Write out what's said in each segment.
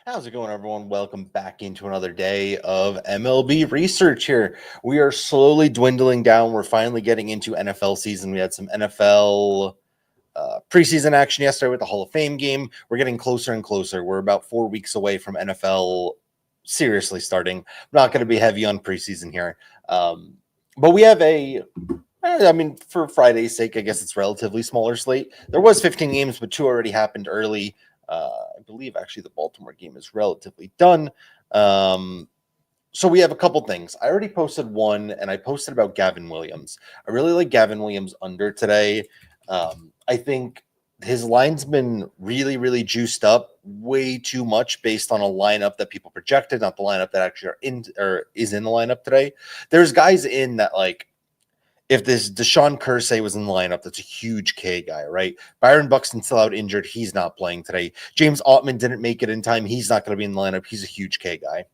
How's it going, everyone? Welcome back into another day of MLB Research here. We are slowly dwindling down. We're finally getting into NFL season. We had some NFL preseason action yesterday with the Hall of Fame game. We're getting closer and closer. We're about 4 weeks away from NFL seriously starting. I'm not going to be heavy on preseason here. But we have for Friday's sake, I guess it's relatively smaller slate. There was 15 games, but 2 already happened early. I believe actually the Baltimore game is relatively done. So we have a couple things. I already posted one, and I posted about Gavin Williams. I really like Gavin Williams under today. I think his line's been really, really juiced up way too much based on a lineup that people projected, not the lineup that actually is in the lineup today. There's guys in that, like, if this Deshaun Kersey was in the lineup, that's a huge K guy, right? Byron Buxton's still out injured. He's not playing today. James Ottman didn't make it in time. He's not going to be in the lineup. He's a huge K guy.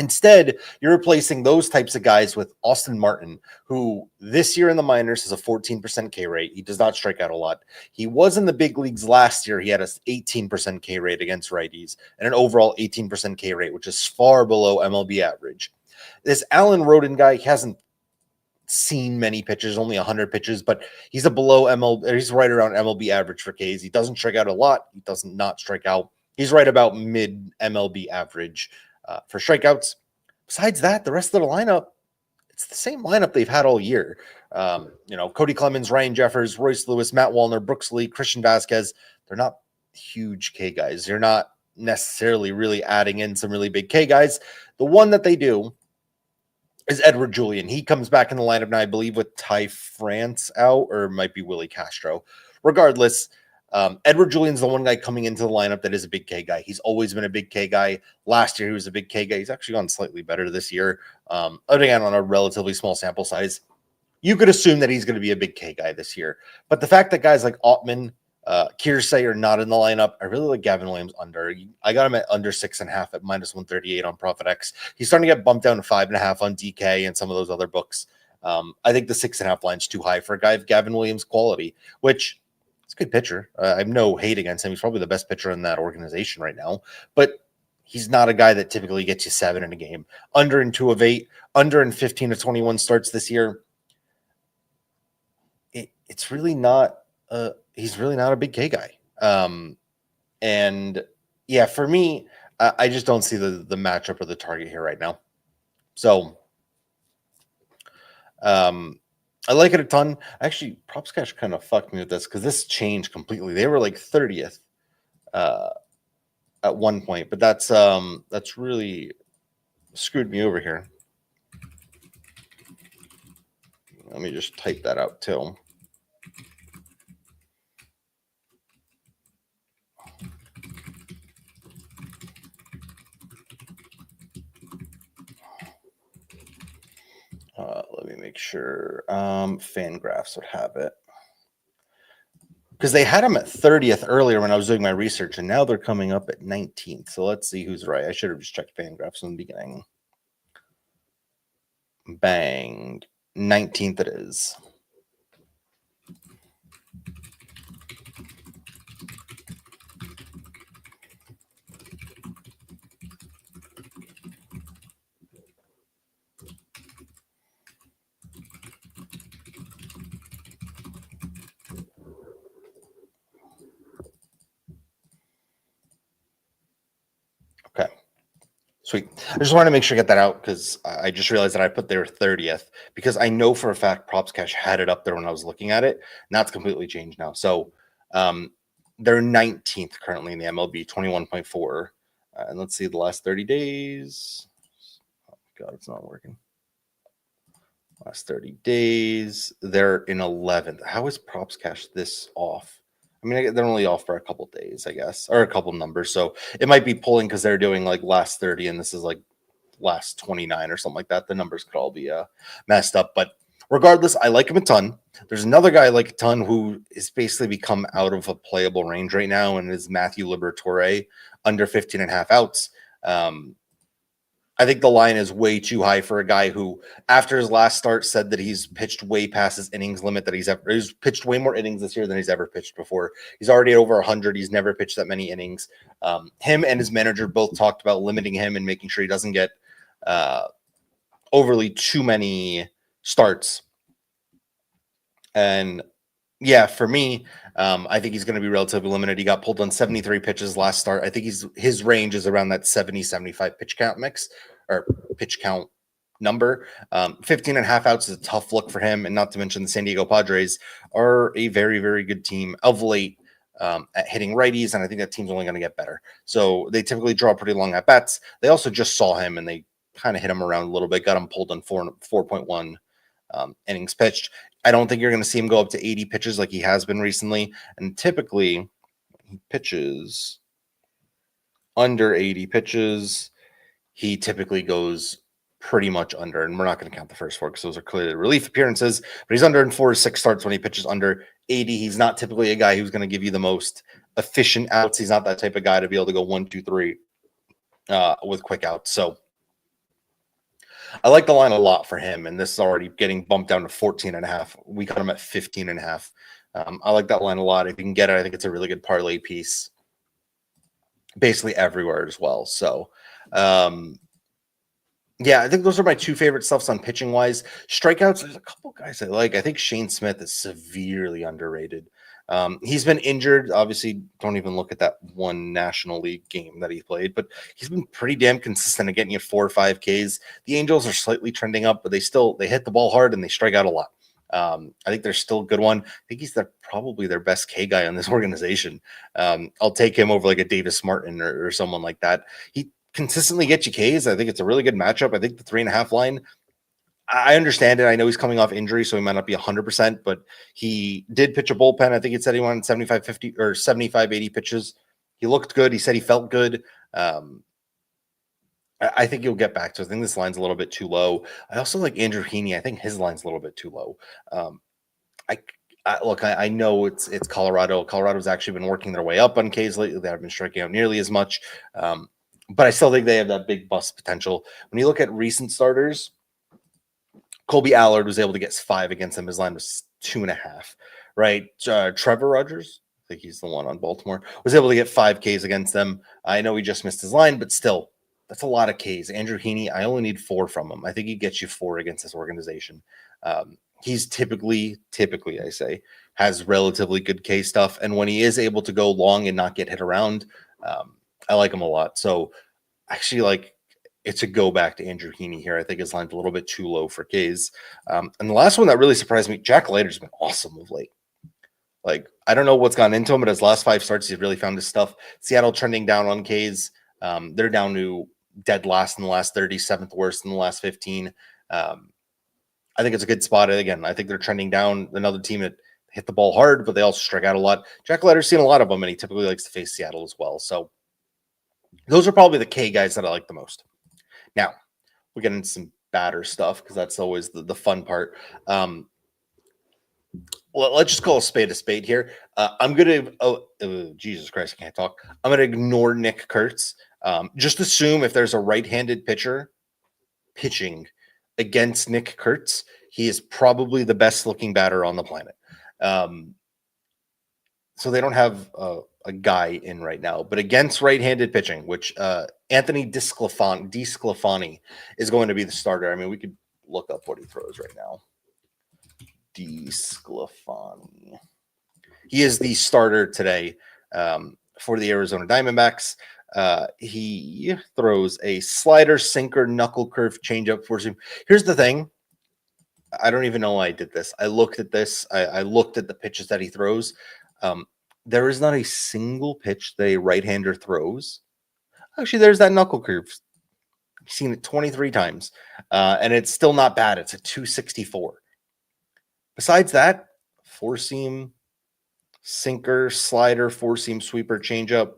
Instead, you're replacing those types of guys with Austin Martin, who this year in the minors has a 14% K rate. He does not strike out a lot. He was in the big leagues last year. He had an 18% K rate against righties and an overall 18% K rate, which is far below MLB average. This Alan Roden guy hasn't seen many pitches, only 100 pitches, but he's a below MLB. He's right around MLB average for Ks. He doesn't strike out a lot. He doesn't not strike out. He's right about mid MLB average for strikeouts. Besides that, the rest of the lineup, it's the same lineup they've had all year. Cody Clemens, Ryan Jeffers, Royce Lewis, Matt Wallner, Brooks Lee, Christian Vasquez. They're not huge K guys. They're not necessarily really adding in some really big K guys. The one that they do is Edward Julian. He comes back in the lineup now, I believe, with Ty France out, or it might be Willie Castro. Regardless, Edward Julian's the one guy coming into the lineup that is a big K guy. He's always been a big K guy. Last year, he was a big K guy. He's actually gone slightly better this year. Again, on a relatively small sample size, you could assume that he's going to be a big K guy this year. But the fact that guys like Ottman, Kearsay are not in the lineup. I really like Gavin Williams under. I got him at under 6.5 at -138 on ProfitX. He's starting to get bumped down to 5.5 on DK and some of those other books. I think the 6.5 line's too high for a guy of Gavin Williams' quality, which is a good pitcher. I have no hate against him. He's probably the best pitcher in that organization right now, but he's not a guy that typically gets you 7 in a game. Under in 2 of 8, under in 15 of 21 starts this year. It's really not. He's really not a big K guy. And yeah, for me, I just don't see the matchup or the target here right now. So I like it a ton. Actually, Props Cash kind of fucked me with this because this changed completely. They were like 30th at one point, but that's really screwed me over here. Let me just type that out too. Let me make sure Fangraphs would have it. Because they had them at 30th earlier when I was doing my research, and now they're coming up at 19th. So let's see who's right. I should have just checked Fangraphs in the beginning. Bang. 19th it is. Okay. Sweet. I just wanted to make sure I get that out because I just realized that I put their 30th because I know for a fact Props Cash had it up there when I was looking at it. Now it's completely changed now. So they're 19th currently in the MLB, 21.4. And let's see the last 30 days. Oh, God, it's not working. Last 30 days, they're in 11th. How is Props Cash this off? I mean, they're only off for a couple days, I guess, or a couple numbers. So it might be pulling because they're doing like last 30 and this is like last 29 or something like that. The numbers could all be messed up. But regardless, I like him a ton. There's another guy I like a ton who is basically become out of a playable range right now, and is Matthew Liberatore, under 15.5 outs. I think the line is way too high for a guy who, after his last start, said that he's pitched way past his innings limit that he's pitched way more innings this year than he's ever pitched before. He's already at over 100. He's never pitched that many innings. Him and his manager both talked about limiting him and making sure he doesn't get overly too many starts. And yeah, for me, I think he's going to be relatively limited. He got pulled on 73 pitches last start. I think his range is around that 70-75 pitch count mix or pitch count number. 15 and a half outs is a tough look for him. And not to mention the San Diego Padres are a very, very good team of late at hitting righties. And I think that team's only going to get better. So they typically draw pretty long at bats. They also just saw him and they kind of hit him around a little bit, got him pulled on 4.1 innings pitched. I don't think you're going to see him go up to 80 pitches like he has been recently. And typically, he pitches under 80 pitches. He typically goes pretty much under. And we're not going to count the first 4 because those are clearly relief appearances. But he's under in 4 or 6 starts when he pitches under 80. He's not typically a guy who's going to give you the most efficient outs. He's not that type of guy to be able to go 1, 2, 3 with quick outs. So I like the line a lot for him, and this is already getting bumped down to 14.5. We got him at 15.5. I like that line a lot. If you can get it, I think it's a really good parlay piece basically everywhere as well. So, yeah, I think those are my 2 favorite stuffs on pitching wise. Strikeouts, there's a couple guys I like. I think Shane Smith is severely underrated. He's been injured. Obviously, don't even look at that one National League game that he played, but he's been pretty damn consistent at getting you 4 or 5 Ks. The Angels are slightly trending up, but they hit the ball hard and they strike out a lot. I think they're still a good one. I think he's probably their best K guy on this organization. I'll take him over like a Davis Martin or someone like that. He consistently gets you Ks. I think it's a really good matchup. I think the 3.5 line, I understand it. I know he's coming off injury, so he might not be 100%, but he did pitch a bullpen. I think it said he wanted 75, 50 or 75, 80 pitches. He looked good. He said he felt good. I think you'll get back to it. I think this line's a little bit too low. I also like Andrew Heaney. I think his line's a little bit too low. I know it's Colorado. Colorado's actually been working their way up on Ks lately. They haven't been striking out nearly as much. But I still think they have that big bust potential. When you look at recent starters, Colby Allard was able to get 5 against him. His line was 2.5, right? Trevor Rogers, I think he's the one on Baltimore, was able to get 5 Ks against them. I know he just missed his line, but still, that's a lot of Ks. Andrew Heaney, I only need 4 from him. I think he gets you 4 against this organization. He's typically, I say, has relatively good K stuff. And when he is able to go long and not get hit around, I like him a lot. So actually, it's a go back to Andrew Heaney here. I think his line's a little bit too low for Ks. And the last one that really surprised me, Jack Leiter's been awesome of late. I don't know what's gone into him, but his last 5 starts, he's really found his stuff. Seattle trending down on Ks. They're down to dead last in the last 30, 7th worst in the last 15. I think it's a good spot. Again, I think they're trending down. Another team that hit the ball hard, but they also strike out a lot. Jack Leiter's seen a lot of them, and he typically likes to face Seattle as well. So those are probably the K guys that I like the most. Now, we'll get into some batter stuff because that's always the fun part. Well, let's just call a spade here. I'm going to, Jesus Christ, I can't talk. I'm going to ignore Nick Kurtz. Just assume if there's a right-handed pitcher pitching against Nick Kurtz, he is probably the best-looking batter on the planet. So they don't have a guy in right now, but against right-handed pitching, which Anthony DeSclafani is going to be the starter. I mean, we could look up what he throws right now. DeSclafani. He is the starter today for the Arizona Diamondbacks. He throws a slider, sinker, knuckle curve, changeup, four seam. Here's the thing. I don't even know why I did this. I looked at this. I looked at the pitches that he throws. There is not a single pitch that a right-hander throws. Actually, there's that knuckle curve. I've seen it 23 times, and it's still not bad. It's a 264. Besides that, four-seam, sinker, slider, four-seam, sweeper, changeup,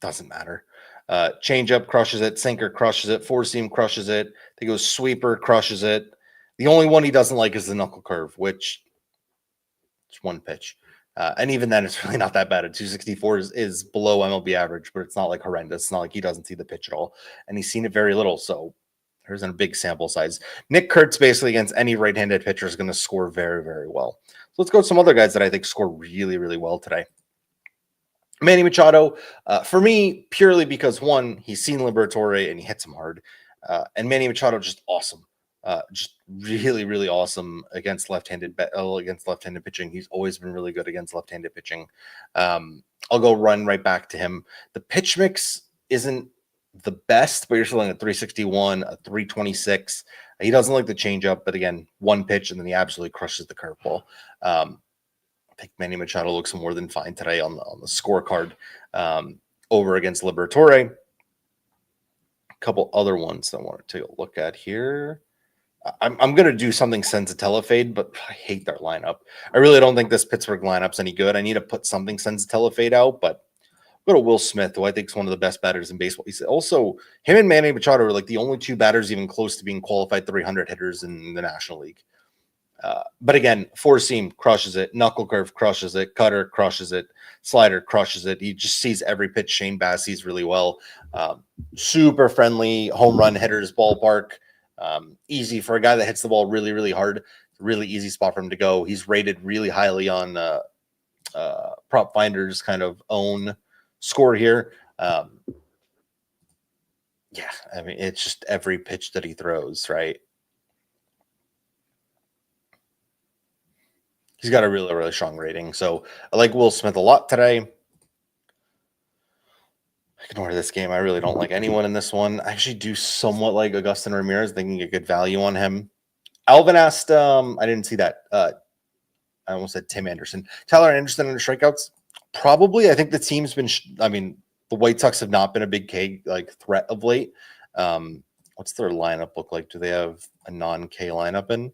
doesn't matter. Changeup crushes it, sinker crushes it, four-seam crushes it. He goes sweeper, crushes it. The only one he doesn't like is the knuckle curve, which it's one pitch. And even then, it's really not that bad. A 264 is below MLB average, but it's not like horrendous. It's not like he doesn't see the pitch at all. And he's seen it very little. So there's a big sample size. Nick Kurtz, basically against any right-handed pitcher, is going to score very, very well. So let's go with some other guys that I think score really, really well today. Manny Machado, for me, purely because one, he's seen Liberatore and he hits him hard. And Manny Machado, just awesome. Just really, really awesome against left-handed pitching. He's always been really good against left-handed pitching. I'll go run right back to him. The pitch mix isn't the best, but you're still at 361, a 326. He doesn't like the changeup, but again, one pitch and then he absolutely crushes the curveball. I think Manny Machado looks more than fine today on the scorecard over against Liberatore. A couple other ones I want to take a look at here. I'm going to do something Sensatelifade, but I hate their lineup. I really don't think this Pittsburgh lineup's any good. I need to put something Sensatelifade out, but go to Will Smith, who I think is one of the best batters in baseball. He's also, him and Manny Machado are like the only two batters even close to being qualified 300 hitters in the National League. But again, four seam crushes it, knuckle curve crushes it, cutter crushes it, slider crushes it. He just sees every pitch. Shane Bass sees really well. Super friendly home run hitters ballpark. Easy for a guy that hits the ball really, really hard. Really easy spot for him to go. He's rated really highly on Prop Finder's kind of own score here. Yeah, I mean, it's just every pitch that he throws, right? He's got a really, really strong rating. So I like Will Smith a lot today. Ignore this game. I really don't like anyone in this one. I actually do somewhat like Augustin Ramirez. They can get good value on him. Alvin asked, I didn't see that. I almost said Tim Anderson. Tyler Anderson under strikeouts? Probably. I think the team's been, the White Sox have not been a big K threat of late. What's their lineup look like? Do they have a non-K lineup in?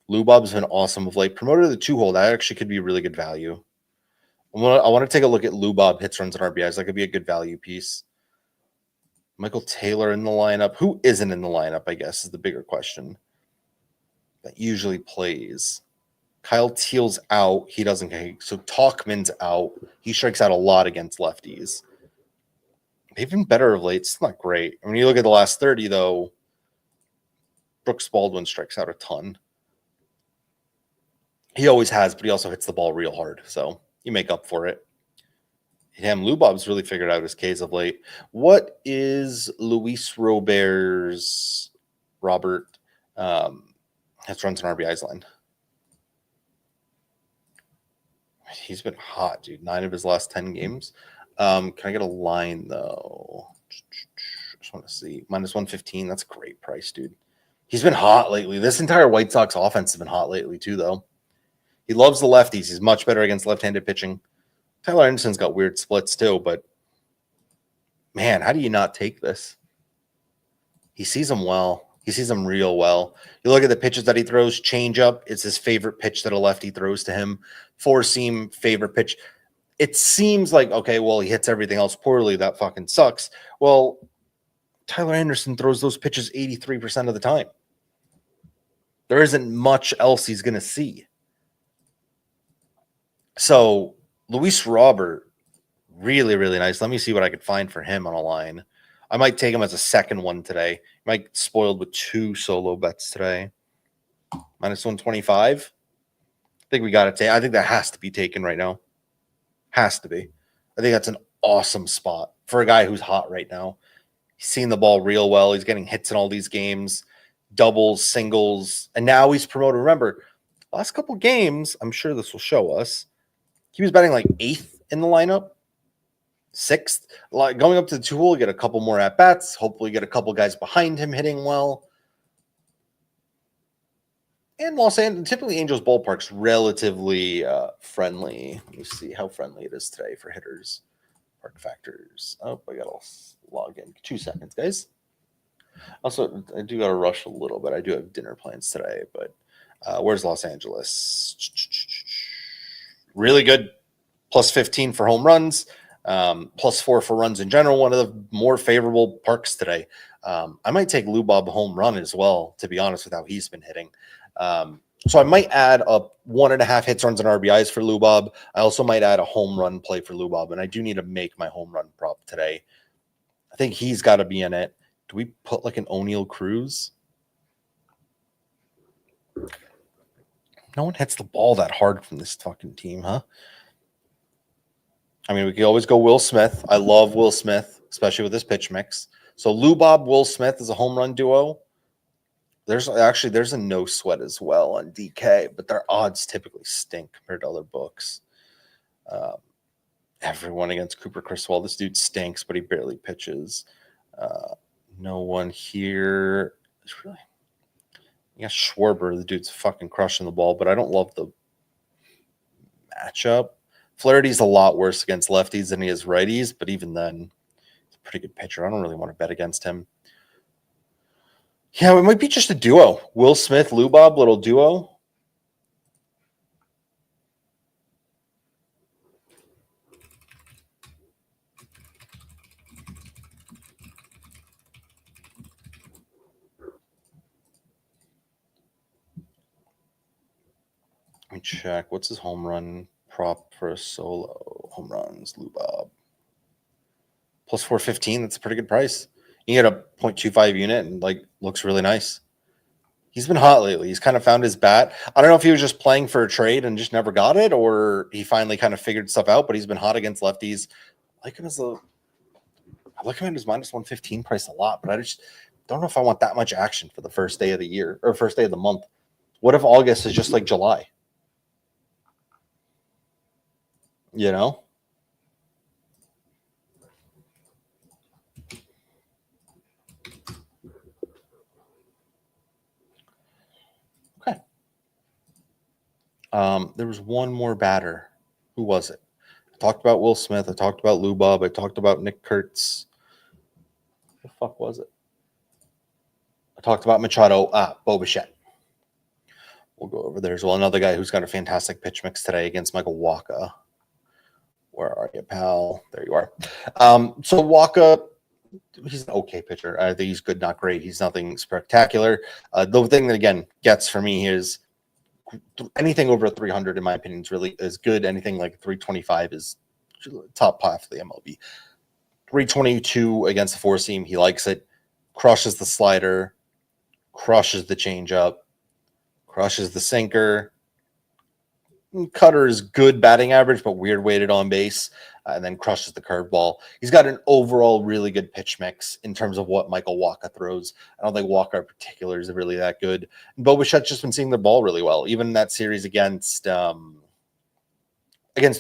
Lou Bob's been awesome of late. Promoted to the 2-hole. That actually could be really good value. I want to take a look at Lou Bob hits, runs, and RBIs. That could be a good value piece. Michael Taylor in the lineup. Who isn't in the lineup, I guess, is the bigger question. That usually plays. Kyle Teal's out. He doesn't. So Talkman's out. He strikes out a lot against lefties. They've been better of late. It's not great. When you look at the last 30, though, Brooks Baldwin strikes out a ton. He always has, but he also hits the ball real hard. So you make up for it. Damn, Lou Bob's really figured out his Ks of late. What is Luis Robert's hits, runs, and RBIs line? He's been hot, dude. 9 of his last 10 games. Can I get a line, though? Just want to see. Minus 115. That's a great price, dude. He's been hot lately. This entire White Sox offense has been hot lately, too, though. He loves the lefties. He's much better against left-handed pitching. Tyler Anderson's got weird splits, too, but man, how do you not take this? He sees them well. He sees them real well. You look at the pitches that he throws, changeup, it's his favorite pitch that a lefty throws to him. Four-seam, favorite pitch. It seems like, okay, well, he hits everything else poorly. That fucking sucks. Well, Tyler Anderson throws those pitches 83% of the time. There isn't much else he's going to see. So, Luis Robert, really, really nice. Let me see what I could find for him on a line. I might take him as a second one today. Might spoiled with 2 solo bets today. Minus 125. I think we got to take. I think that has to be taken right now. Has to be. I think that's an awesome spot for a guy who's hot right now. He's seeing the ball real well. He's getting hits in all these games, doubles, singles, and now he's promoted. Remember, last couple games, I'm sure this will show us, he was batting like 8th in the lineup. 6th, going up to the 2-hole, get a couple more at bats. Hopefully, get a couple guys behind him hitting well. And Los Angeles, typically Angels ballpark's relatively friendly. Let me see how friendly it is today for hitters. Park factors. Oh, I gotta log in. 2 seconds, guys. Also, I do gotta rush a little bit. I do have dinner plans today, but where's Los Angeles? Really good. Plus 15 for home runs. Plus 4 for runs in general. One of the more favorable parks today. I might take Lou Bob home run as well, to be honest, with how he's been hitting. So I might add up 1.5 hits, runs, and RBIs for Lubob. I also might add a home run play for Lubob, and I do need to make my home run prop today. I think he's got to be in it. Do we put like an O'Neal Cruz? No one hits the ball that hard from this fucking team, huh? I mean, we could always go Will Smith. I love Will Smith, especially with this pitch mix. So Lubob, Will Smith is a home run duo. There's a no sweat as well on DK, but their odds typically stink compared to other books. Everyone against Cooper Criswell. This dude stinks, but he barely pitches. No one here. It's really, yeah, Schwarber. The dude's fucking crushing the ball, but I don't love the matchup. Flaherty's a lot worse against lefties than he is righties, but even then, he's a pretty good pitcher. I don't really want to bet against him. Yeah, it might be just a duo. Will Smith, Lubob, little duo. Let me check. What's his home run prop for a solo? Home runs, Lubob. Plus 415. That's a pretty good price. You get a 0.25 unit and like looks really nice. He's been hot lately. He's kind of found his bat. I don't know if he was just playing for a trade and just never got it, or he finally kind of figured stuff out, but he's been hot against lefties. I like him at his minus 115 price a lot, but I just don't know if I want that much action for the first day of the year or first day of the month. What if August is just like July? You know? Okay. There was one more batter. Who was it? I talked about Will Smith. I talked about Lubob. I talked about Nick Kurtz. What the fuck was it? I talked about Machado. Bo Bichette. We'll go over there as well. Another guy who's got a fantastic pitch mix today against Michael Wacha. Where are you, pal? There you are. So Wacha, he's an okay pitcher. I think he's good, not great. He's nothing spectacular. The thing that, again, gets for me is anything over 300, in my opinion, is good. Anything like 325 is top half of the MLB. 322 against the four seam, he likes it. Crushes the slider, crushes the changeup, crushes the sinker. Cutter is good batting average, but weird weighted on base, and then crushes the curveball. He's got an overall really good pitch mix in terms of what Michael Wacha throws. I don't think Wacha in particular is really that good. And Bo Bichette's just been seeing the ball really well. Even in that series against the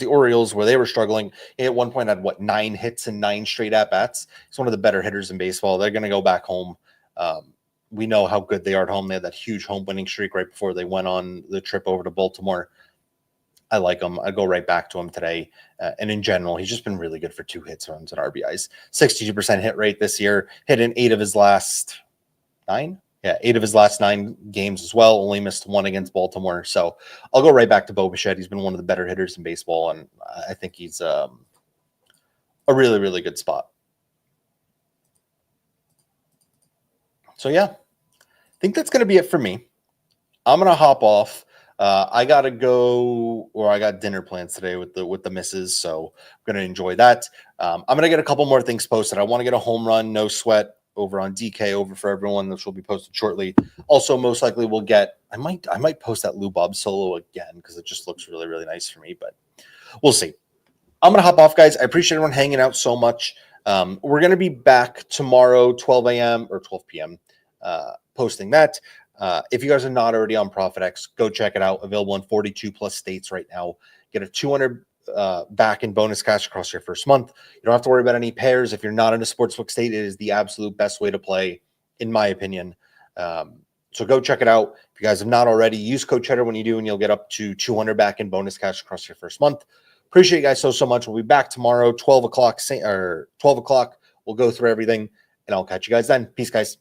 Orioles, where they were struggling, he at one point had 9 hits and 9 straight at bats. He's one of the better hitters in baseball. They're going to go back home. We know how good they are at home. They had that huge home winning streak right before they went on the trip over to Baltimore. I like him. I go right back to him today. And in general, he's just been really good for 2 hits, runs, and RBIs. 62% hit rate this year. Hit in 8 of his last 9. Yeah, 8 of his last 9 games as well. Only missed 1 against Baltimore. So I'll go right back to Bo Bichette. He's been one of the better hitters in baseball, and I think he's a really, really good spot. So yeah, I think that's going to be it for me. I'm going to hop off. I gotta go, or I got dinner plans today with the missus, so I'm gonna enjoy that. I'm gonna get a couple more things posted. I want to get a home run, no sweat over on DK over for everyone, which will be posted shortly. Also, most likely we'll get. I might post that Lubob solo again because it just looks really, really nice for me, but we'll see. I'm gonna hop off, guys. I appreciate everyone hanging out so much. We're gonna be back tomorrow, 12 a.m. or 12 p.m. Posting that. If you guys are not already on ProfitX, go check it out. Available in 42 plus states right now. Get a 200 back in bonus cash across your first month. You don't have to worry about any pairs. If you're not in a sportsbook state, it is the absolute best way to play, in my opinion. So go check it out. If you guys have not already, use code Cheddar when you do, and you'll get up to 200 back in bonus cash across your first month. Appreciate you guys so much. We'll be back tomorrow, 12 o'clock. We'll go through everything, and I'll catch you guys then. Peace, guys.